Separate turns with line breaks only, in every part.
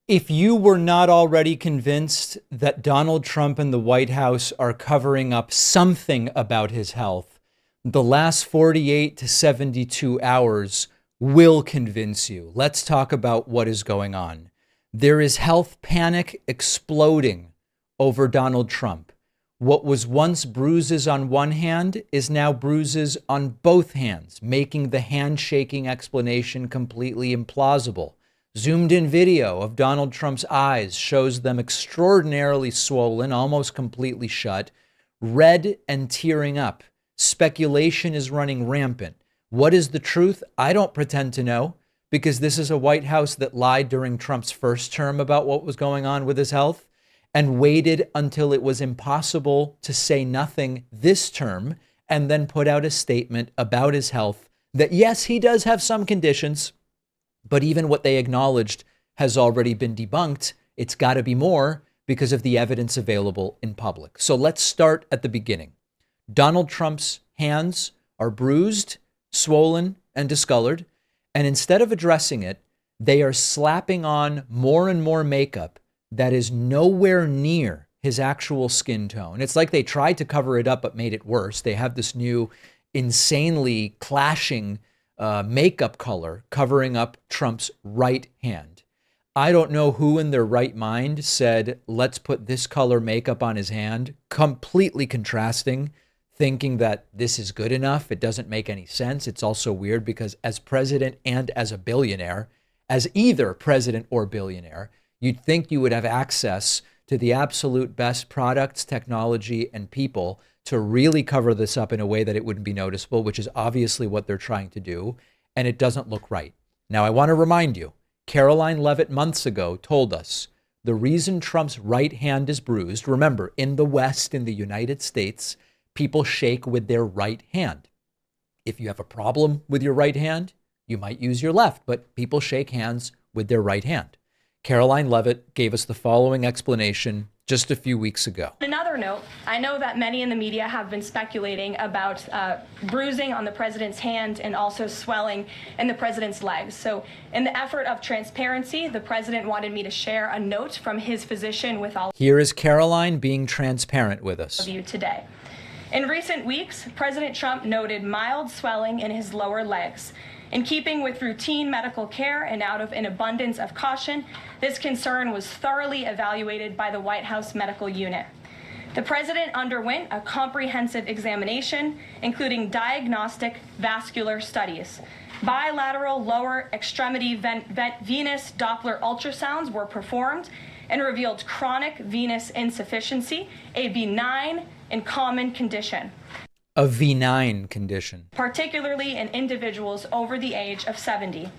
If you were not already convinced that Donald Trump and the White House are covering up something about his health, the last 48 to 72 hours will convince you. Let's talk about what is going on. There is health panic exploding over Donald Trump. What was once bruises on one hand is now bruises on both hands, making the handshaking explanation completely implausible. Zoomed in video of Donald Trump's eyes shows them extraordinarily swollen, almost completely shut, red and tearing up. Speculation is running rampant. What is the truth? I don't pretend to know, because this is a White House that lied during Trump's first term about what was going on with his health and waited until it was impossible to say nothing this term and then put out a statement about his health that, yes, he does have some conditions, but even what they acknowledged has already been debunked. It's got to be more because of the evidence available in public. So let's start at the beginning. Donald Trump's hands are bruised, swollen, and discolored. And instead of addressing it, they are slapping on more and more makeup that is nowhere near his actual skin tone. It's like they tried to cover it up, but made it worse. They have this new insanely clashing makeup color covering up Trump's right hand. I don't know who in their right mind said, let's put this color makeup on his hand, completely contrasting, thinking that this is good enough. It doesn't make any sense. It's also weird because as president and as a billionaire, as either president or billionaire, you'd think you would have access to the absolute best products, technology, and people to really cover this up in a way that it wouldn't be noticeable, which is obviously what they're trying to do. And it doesn't look right. Now, I want to remind you, Caroline Levitt months ago told us the reason Trump's right hand is bruised, remember, in the West, in the United States, people shake with their right hand. If you have a problem with your right hand, you might use your left, but people shake hands with their right hand. Caroline Levitt gave us the following explanation just a few weeks ago.
On another note, I know that many in the media have been speculating about bruising on the president's hand and also swelling in the president's legs. So in the effort of transparency, the president wanted me to share a note from his physician with all
Here is Caroline being transparent with us.
of you today. In recent weeks, President Trump noted mild swelling in his lower legs. In keeping with routine medical care and out of an abundance of caution, this concern was thoroughly evaluated by the White House medical unit. The president underwent a comprehensive examination, including diagnostic vascular studies. Bilateral lower extremity venous Doppler ultrasounds were performed and revealed chronic venous insufficiency, a benign and common condition.
A V9 condition.
Particularly in individuals over the age of 70.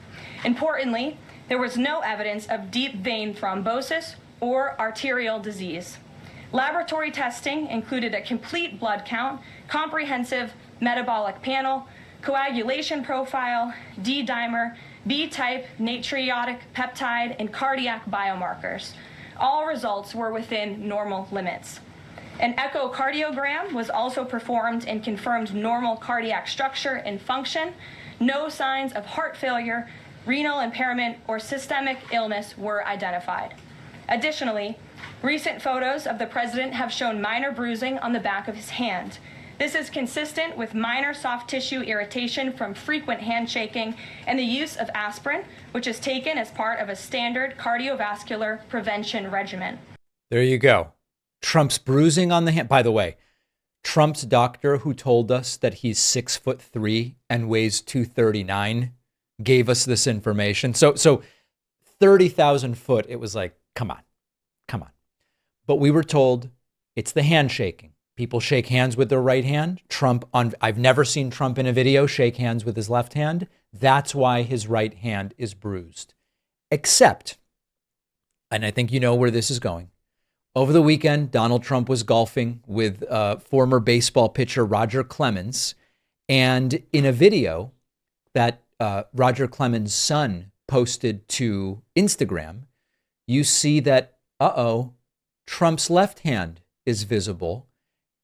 Importantly, there was no evidence of deep vein thrombosis or arterial disease. Laboratory testing included a complete blood count, comprehensive metabolic panel, coagulation profile, D-dimer, B-type natriuretic peptide, and cardiac biomarkers. All results were within normal limits. An echocardiogram was also performed and confirmed normal cardiac structure and function. No signs of heart failure, renal impairment, or systemic illness were identified. Additionally, recent photos of the president have shown minor bruising on the back of his hand. This is consistent with minor soft tissue irritation from frequent handshaking and the use of aspirin, which is taken as part of a standard cardiovascular prevention regimen.
There you go. Trump's bruising on the hand. By the way, Trump's doctor who told us that he's 6'3" and weighs 239 gave us this information. So 30,000 foot, it was like, come on. But we were told it's the handshaking. People shake hands with their right hand. I've never seen Trump in a video shake hands with his left hand. That's why his right hand is bruised. Except, and I think you know where this is going, over the weekend, Donald Trump was golfing with former baseball pitcher Roger Clemens. And in a video that Roger Clemens' son posted to Instagram, you see that, Trump's left hand is visible.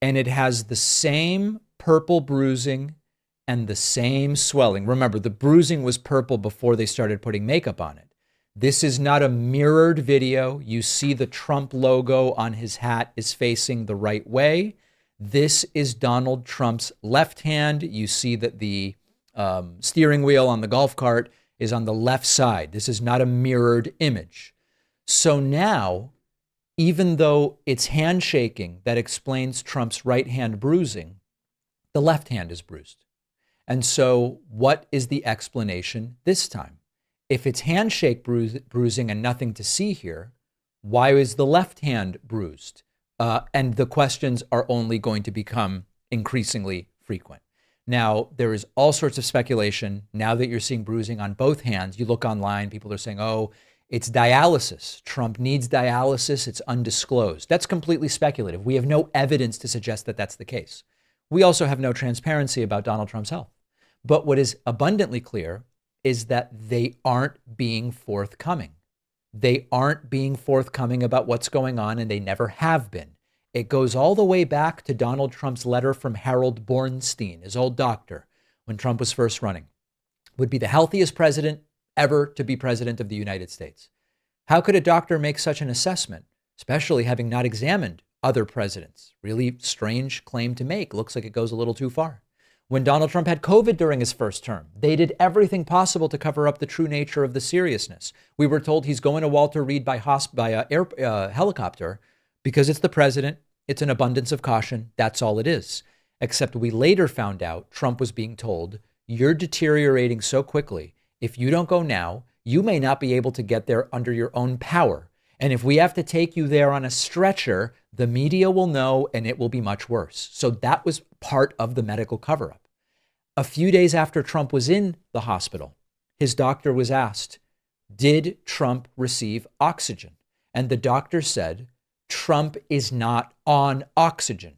And it has the same purple bruising and the same swelling. Remember, the bruising was purple before they started putting makeup on it. This is not a mirrored video. You see the Trump logo on his hat is facing the right way. This is Donald Trump's left hand. You see that the steering wheel on the golf cart is on the left side. This is not a mirrored image. So now, even though it's handshaking that explains Trump's right hand bruising, the left hand is bruised. And so what is the explanation this time? If it's handshake bruising and nothing to see here, why is the left hand bruised? And the questions are only going to become increasingly frequent. Now, there is all sorts of speculation. Now that you're seeing bruising on both hands, you look online, people are saying, oh, it's dialysis. Trump needs dialysis. It's undisclosed. That's completely speculative. We have no evidence to suggest that that's the case. We also have no transparency about Donald Trump's health. But what is abundantly clear is that they aren't being forthcoming. They aren't being forthcoming about what's going on, and they never have been. It goes all the way back to Donald Trump's letter from Harold Bornstein, his old doctor, when Trump was first running. Would be the healthiest president ever to be president of the United States. How could a doctor make such an assessment, especially having not examined other presidents? Really strange claim to make. Looks like it goes a little too far. When Donald Trump had COVID during his first term, they did everything possible to cover up the true nature of the seriousness. We were told he's going to Walter Reed by helicopter because it's the president. It's an abundance of caution. That's all it is. Except we later found out Trump was being told, you're deteriorating so quickly. If you don't go now, you may not be able to get there under your own power. And if we have to take you there on a stretcher, the media will know and it will be much worse. So that was part of the medical cover-up. A few days after Trump was in the hospital, his doctor was asked, did Trump receive oxygen? And the doctor said, Trump is not on oxygen.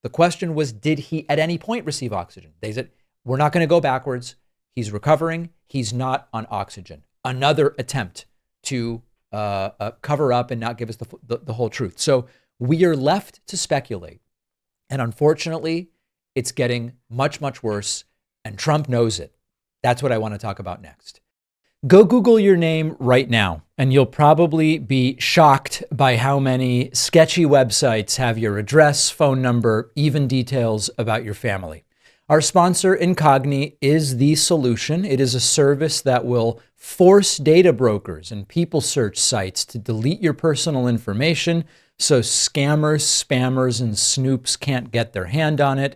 The question was, did he at any point receive oxygen? They said, we're not going to go backwards. He's recovering. He's not on oxygen. Another attempt to cover up and not give us the whole truth. So we are left to speculate. And unfortunately, it's getting much, much worse. And Trump knows it. That's what I want to talk about next. Go Google your name right now, and you'll probably be shocked by how many sketchy websites have your address, phone number, even details about your family. Our sponsor, Incogni, is the solution. It is a service that will force data brokers and people search sites to delete your personal information so scammers, spammers, and snoops can't get their hand on it.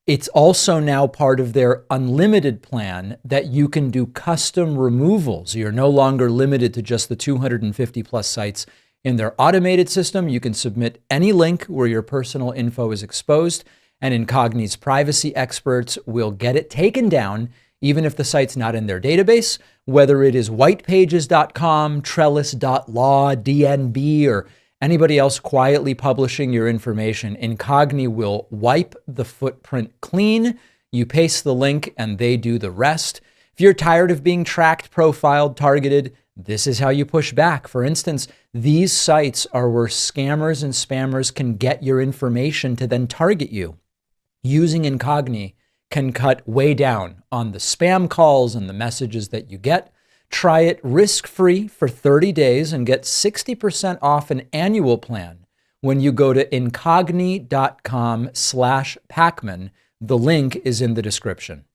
It's also now part of their unlimited plan that you can do custom removals. You're no longer limited to just the 250 plus sites in their automated system. You can submit any link where your personal info is exposed, and Incogni's privacy experts will get it taken down, even if the site's not in their database, whether it is whitepages.com, trellis.law, DNB, or anybody else quietly publishing your information. Incogni will wipe the footprint clean. You paste the link and they do the rest. If you're tired of being tracked, profiled, targeted, this is how you push back. For instance, these sites are where scammers and spammers can get your information to then target you. Using Incogni can cut way down on the spam calls and the messages that you get. Try it risk-free for 30 days and get 60% off an annual plan when you go to incogni.com/Pakman. The link is in the description.